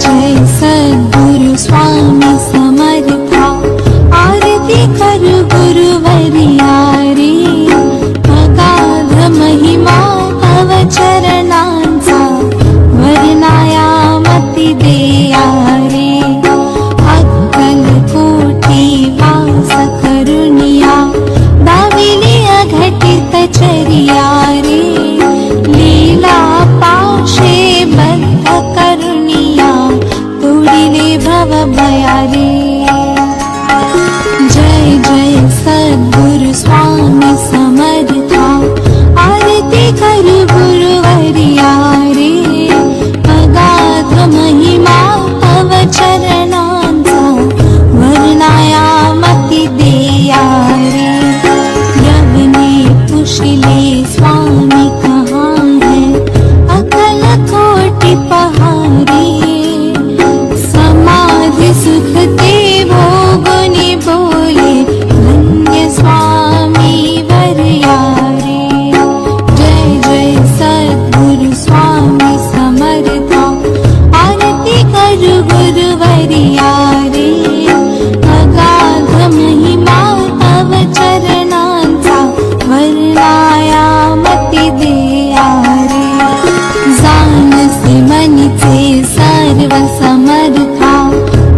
जय सद्गुरु स्वामी समर्था, आरती करू गुरुवर्या रे। अगाध महिमा तव चरणांचा, वर्णाया मती देया रे। अक्कल कोटी वास करुणिया, दाविली अघटित चरिया रे। लीला पाशे बद्ध करुणिया, तोडिले भव भया रे। जय जय सद्गुरु स्वामी समर्था, आरती करू गुरुवर्या रे। अगाध महिमा तव चरणांचा, वर्णाया मती देया रे। यवने पुशिले स्वामी कहाँ है, अकल कोटि पहारे। समाधि सुख ते भोगुनि बोले, धन्य स्वामी वर्या रे। जय जय सद्गुरु स्वामी समर्था, आरती करू गुरुवर्या रे। अगाध महिमा तव चरणांचा, वर्णाया मती देया रे। जाणसे मनीचे सर्व समर्था,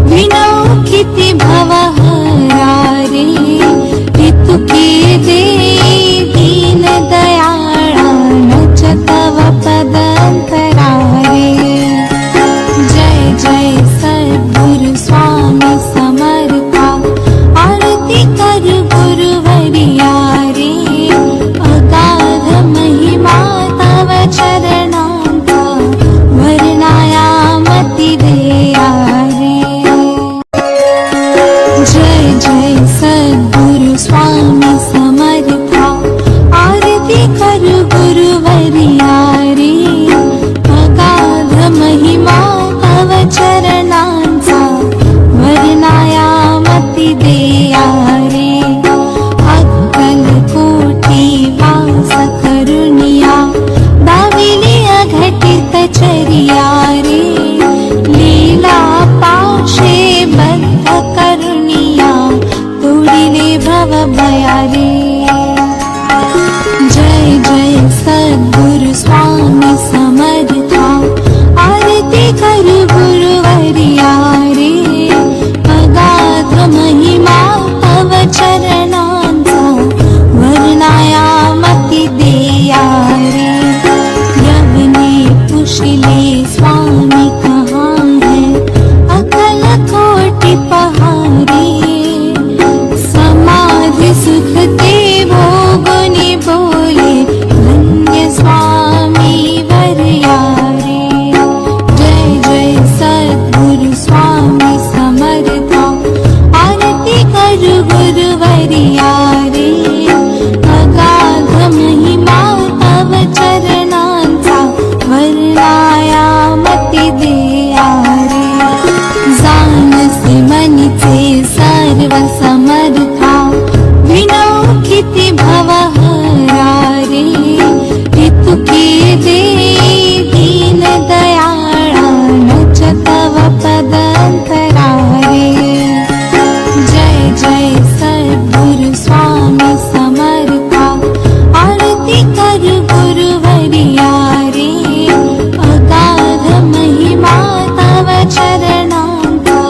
विनो किती भवहरा रे। ऋतुके दे दीन दयाळा, नच तव पदंतरा रे। जय जय सद्गुरु स्वामी समर्था, आरती करू गुरुवर्या रे। अगाध महिमा तव चरणांचा, वर्णाया मती देया रे। जय जय सद्गुरु स्वामी समर्था, आरती करू गुरुवर्या रे। अगाध महिमा तव चरणांचा, वर्णाया मती देया रे। अक्कल कोटी वास करुणिया, दाविली अघटित चरिया रे। लीला पाशे बद्ध करुणिया, तोडिले भव भया रे। जय जय सद्गुरु स्वामी समर्था, आरती करू गुरुवर्या रे। अगाध महिमा तव चरणांचा, वर्णाया मती देया रे। यवने पुशिले स्वामी कहाँ है, अकल कोटि पहारे। समाधि सुख ते भोगुनि बोले, धन्य स्वामी वर्या रे। जय जय सद्गुरु स्वामी समर्था, आरती करू गुरुवर्या रे। अगाध महिमा तव चरणांचा, वर्णाया मती देया रे। जाणसे मनीचे सर्व समर्था, विनो किती भवहरा रे। ऋतुके दे दीन दयाळा, नच तव पदंतरा रे। जय जय सद्गुरु स्वामी समर्था, आरती करू गुरुवर्या रे। अगाध महिमा तव चरणांचा,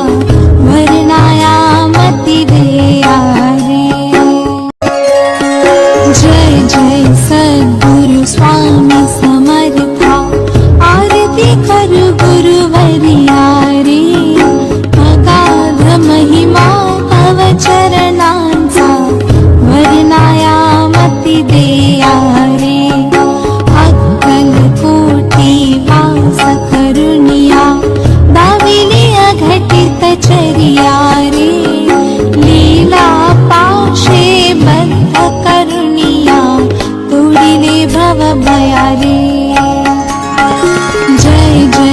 वर्णाया मती देया रे। जय जय सद्गुरु स्वामी समर्था, आरती करू गुरुवर्या रे। अगाध महिमा तव चरणांचा, वर्णाया मती देया रे। अक्कल कोटी वास करुणिया, दाविली अघटित चरिया रे। लीला पाशे बद्ध करुणिया, तोडिले भव भया रे। जय जय